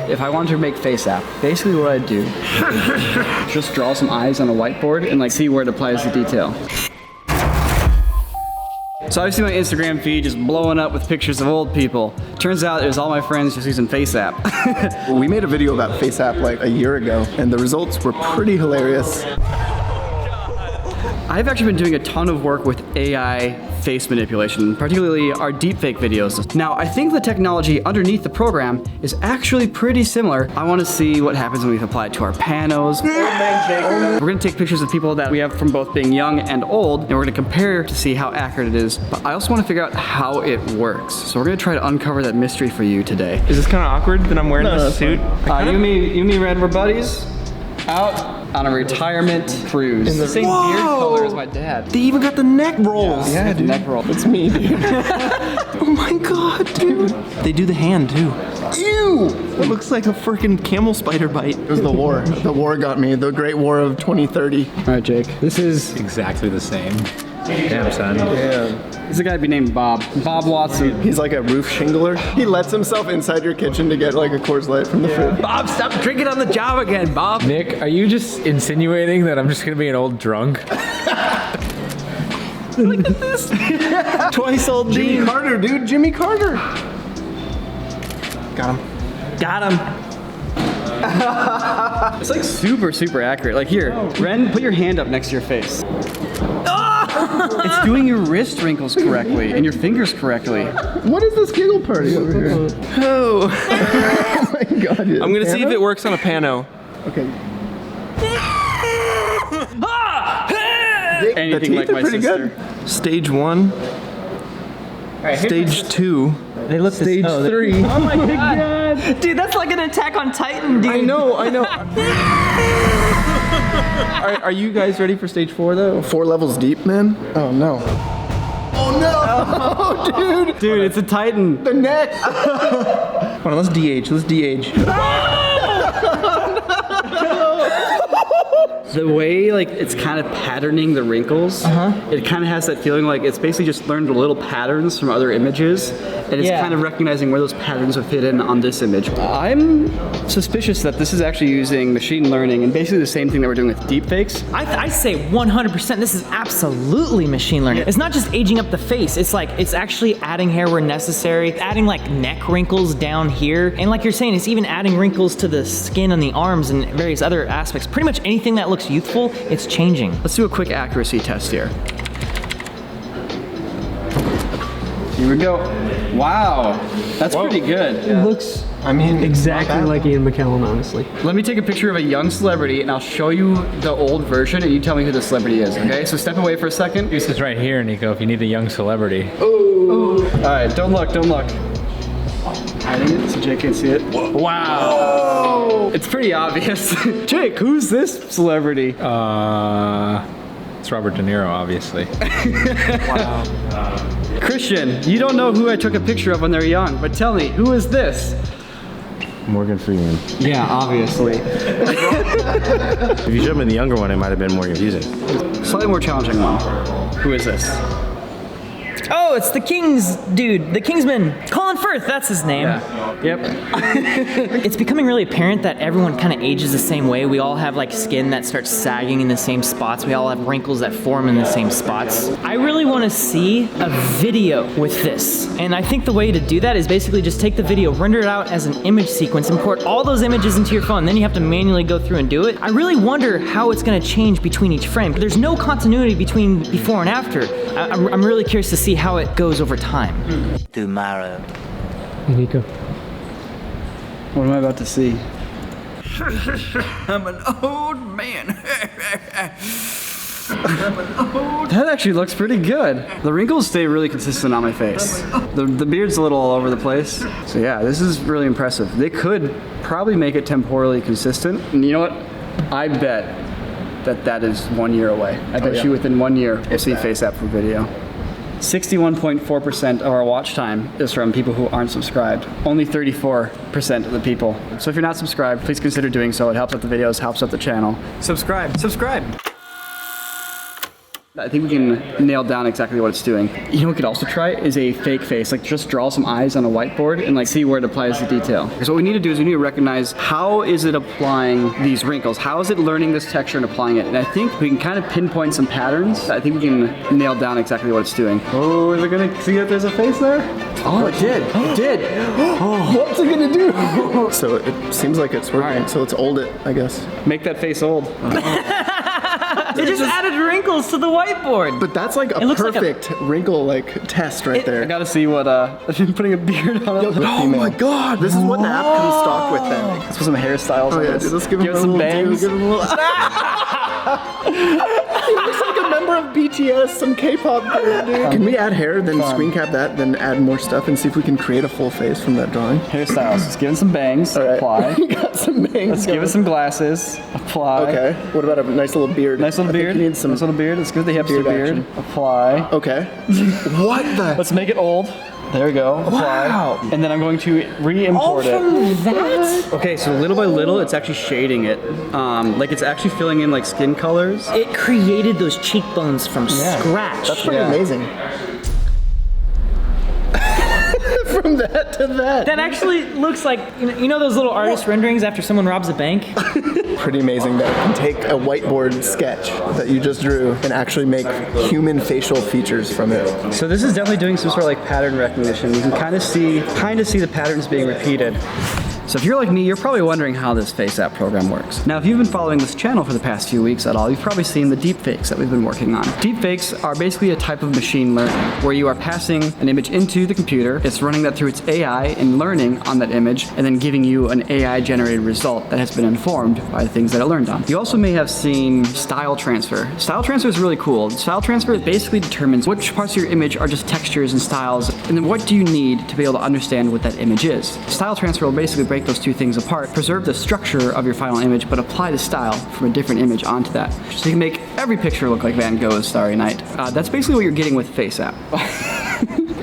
If I wanted to make FaceApp, basically what I'd do, just draw some eyes on a whiteboard and like see where it applies the detail. So I see my Instagram feed just blowing up with pictures of old people. Turns out it was all my friends just using FaceApp. We made a video about FaceApp like a year ago, and the results were pretty hilarious. I've actually been doing a ton of work with AI face manipulation, particularly our deepfake videos. Now, I think the technology underneath the program is actually pretty similar. I want to see what happens when we apply it to our panos. We're going to take pictures of people that we have from both being young and old, and we're going to compare to see how accurate it is. But I also want to figure out how it works. So we're going to try to uncover that mystery for you today. Is this kind of awkward that I'm wearing this suit? You and me, Red, we're buddies. Out on a retirement cruise. In the same beard color as my dad. They even got the neck rolls. Yeah, dude. Neck roll. It's me, dude. Oh my god, dude. They do the hand too. Ew! It looks like a freaking camel spider bite. It was the war. The war got me. The Great War of 2030. All right, Jake. This is Exactly the same. Damn, son. Yeah. This guy be named Bob. Bob Watson. He's like a roof shingler. He lets himself inside your kitchen to get like a Coors Light from the fridge. Bob, stop drinking on the job again, Bob. Nick, are you just insinuating that I'm just gonna be an old drunk? Look at this. Twice old Jimmy Dean. Carter, dude. Jimmy Carter. Got him. Got him. It's like super, super accurate. Like here, Ren, put your hand up next to your face. It's doing your wrist wrinkles correctly and your fingers correctly. What is this giggle party over here? Oh. Oh my god. I'm gonna see if it works on a pano. Okay. Anything like my pretty sister. good. Stage 1. Stage 2. They look Stage 3. Oh my god. Dude, that's like an Attack on Titan, dude. I know. Are you guys ready for stage 4 though? 4 levels deep, man. Oh no. Oh no, dude. Dude, it's a Titan. The neck. Hold on, let's de-age. The way like it's kind of patterning the wrinkles, it kind of has that feeling like it's basically just learned little patterns from other images, and it's Yeah. kind of recognizing where those patterns would fit in on this image. I'm suspicious that this is actually using machine learning and basically the same thing that we're doing with deepfakes. I say 100% this is absolutely machine learning. It's not just aging up the face, it's like, it's actually adding hair where necessary, adding like neck wrinkles down here, and like you're saying, it's even adding wrinkles to the skin on the arms and various other aspects. Pretty much anything that looks youthful, it's changing. Let's do a quick accuracy test here. Here we go. Wow, that's pretty good. It looks Exactly like Ian McKellen, honestly. Let me take a picture of a young celebrity and I'll show you the old version and you tell me who the celebrity is, okay? So step away for a second. This is right here, Nico, if you need a young celebrity. Ooh. All right, don't look. Hiding it so Jake can't see it. Wow. Whoa. It's pretty obvious. Jake, who's this celebrity? It's Robert De Niro, obviously. Wow. Christian, you don't know who I took a picture of when they're young, but tell me, who is this? Morgan Freeman. Yeah, obviously. If you showed me the younger one, it might have been more confusing. Slightly more challenging one. Who is this? Oh, it's the King's dude, the Kingsman. Colin Firth, that's his name. Yeah. Yep. It's becoming really apparent that everyone kind of ages the same way. We all have like skin that starts sagging in the same spots. We all have wrinkles that form in the same spots. I really want to see a video with this. And I think the way to do that is basically just take the video, render it out as an image sequence, import all those images into your phone, then you have to manually go through and do it. I really wonder how it's going to change between each frame. There's no continuity between before and after. I'm really curious to see how it goes over time. Tomorrow. Nico. What am I about to see? I'm an old man. That actually looks pretty good. The wrinkles stay really consistent on my face. The beard's a little all over the place. So yeah, this is really impressive. They could probably make it temporally consistent. And you know what? I bet that is 1 year away. I bet you within 1 year we'll see FaceApp for video. 61.4% of our watch time is from people who aren't subscribed. Only 34% of the people. So if you're not subscribed, please consider doing so. It helps out the videos, helps out the channel. Subscribe. I think we can nail down exactly what it's doing. You know what we could also try is a fake face, like just draw some eyes on a whiteboard and like see where it applies the detail. Because what we need to do is we need to recognize how is it applying these wrinkles? How is it learning this texture and applying it? And I think we can kind of pinpoint some patterns. I think we can nail down exactly what it's doing. Oh, is it gonna see that there's a face there? Oh, it did. It did. What's it gonna do? So it seems like it's working. Right. So let's old it, I guess. Make that face old. It just added wrinkles to the whiteboard. But that's like a looks like perfect wrinkle test right there. I gotta see what, putting a beard on it. Oh my god, this is what the app comes stock with then. Let's put some hairstyles on Oh yeah, this. dude, let's give him us a some little bangs. Give him a little... He looks like a member of BTS, some K-pop group, dude. Can we add hair, then screen cap that, then add more stuff and see if we can create a full face from that drawing? Hairstyles. Let's give it some bangs. All right. Apply. We got some bangs. Let's give it some glasses. Apply. Okay. What about a nice little beard? Nice little I think beard. you need some Nice little beard. Let's give it the hipster beard beard. Apply. Okay. What the? Let's make it old. There we go. Apply. Wow. And then I'm going to re-import it. That? Okay, so little by little, it's actually shading it. Like it's actually filling in like skin colors. It created those cheekbones from scratch. That's pretty Yeah. amazing. From that to that. That actually looks like, you know those little artist renderings after someone robs a bank? Pretty amazing that it can take a whiteboard sketch that you just drew and actually make human facial features from it. So this is definitely doing some sort of like pattern recognition. You can kind of see the patterns being repeated. So if you're like me, you're probably wondering how this FaceApp program works. Now, if you've been following this channel for the past few weeks at all, you've probably seen the deepfakes that we've been working on. Deepfakes are basically a type of machine learning where you are passing an image into the computer, it's running that through its AI and learning on that image, and then giving you an AI-generated result that has been informed by the things that it learned on. You also may have seen style transfer. Style transfer is really cool. Style transfer basically determines which parts of your image are just textures and styles, and then what do you need to be able to understand what that image is. Style transfer will basically break those two things apart, preserve the structure of your final image, but apply the style from a different image onto that. So you can make every picture look like Van Gogh's Starry Night. That's basically what you're getting with FaceApp.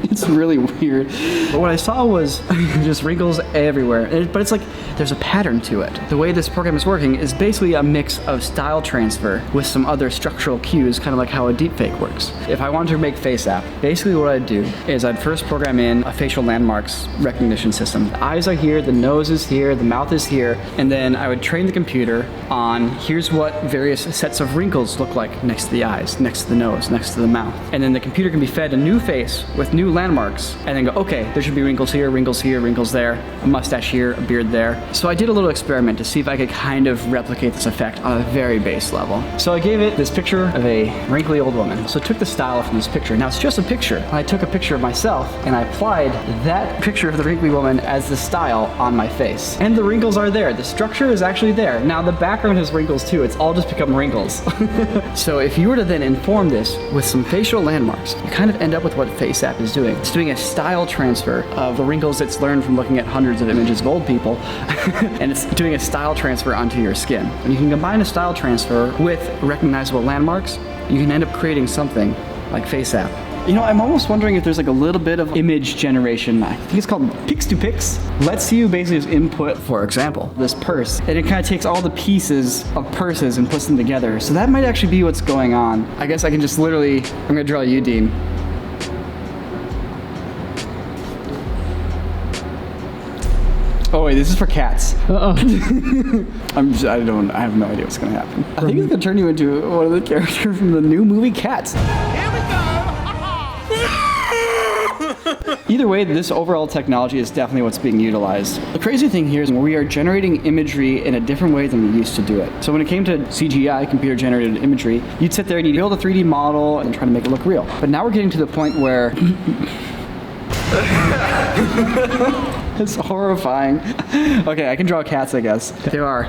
It's really weird. But what I saw was just wrinkles everywhere. But it's like there's a pattern to it. The way this program is working is basically a mix of style transfer with some other structural cues, kind of like how a deepfake works. If I wanted to make FaceApp, basically what I'd do is I'd first program in a facial landmarks recognition system. The eyes are here, the nose is here, the mouth is here, and then I would train the computer on here's what various sets of wrinkles look like next to the eyes, next to the nose, next to the mouth. And then the computer can be fed a new face with new landmarks and then go, okay, there should be wrinkles here, wrinkles there, a mustache here, a beard there. So I did a little experiment to see if I could kind of replicate this effect on a very base level. So I gave it this picture of a wrinkly old woman. So I took the style from this picture. Now it's just a picture. I took a picture of myself and I applied that picture of the wrinkly woman as the style on my face. And the wrinkles are there. The structure is actually there. Now the background has wrinkles too. It's all just become wrinkles. So if you were to then inform this with some facial landmarks, you kind of end up with what FaceApp is doing. It's doing a style transfer of the wrinkles it's learned from looking at hundreds of images of old people, and it's doing a style transfer onto your skin. When you can combine a style transfer with recognizable landmarks, you can end up creating something like FaceApp. You know, I'm almost wondering if there's like a little bit of image generation. I think it's called Pix2Pix. Lets you basically just input, for example, this purse, and it kind of takes all the pieces of purses and puts them together. So that might actually be what's going on. I guess I can just literally, I'm gonna draw you, Dean. Oh wait, this is for cats. Uh-oh. I have no idea what's gonna happen. I think it's gonna turn you into one of the characters from the new movie Cats. Either way, this overall technology is definitely what's being utilized. The crazy thing here is we are generating imagery in a different way than we used to do it. So when it came to CGI, computer generated imagery, you'd sit there and you'd build a 3D model and try to make it look real. But now we're getting to the point where it's horrifying. Okay, I can draw cats, I guess. There are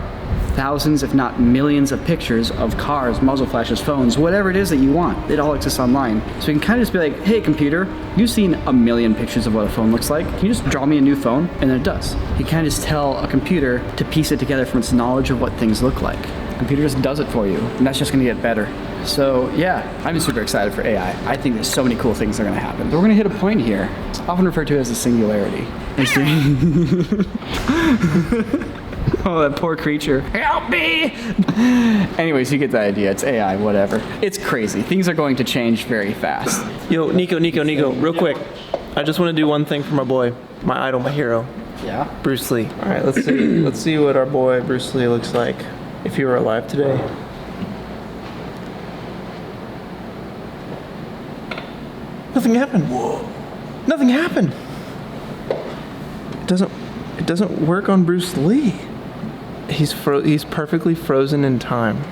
thousands, if not millions, of pictures of cars, muzzle flashes, phones, whatever it is that you want. It all exists online. So you can kind of just be like, hey computer, you've seen a million pictures of what a phone looks like. Can you just draw me a new phone? And then it does. You kind of just tell a computer to piece it together from its knowledge of what things look like. The computer just does it for you, and that's just gonna get better. So yeah, I'm super excited for AI. I think there's so many cool things that are gonna happen. But we're gonna hit a point here. It's often referred to as the singularity. Oh, that poor creature. Help me! Anyways, you get the idea. It's AI, whatever. It's crazy. Things are going to change very fast. Yo, Nico, real quick. I just want to do one thing for my boy, my idol, my hero, Yeah? Bruce Lee. All right, let's see. Let's see what our boy Bruce Lee looks like if he were alive today. Nothing happened. Whoa. Nothing happened. It doesn't work on Bruce Lee. He's perfectly frozen in time.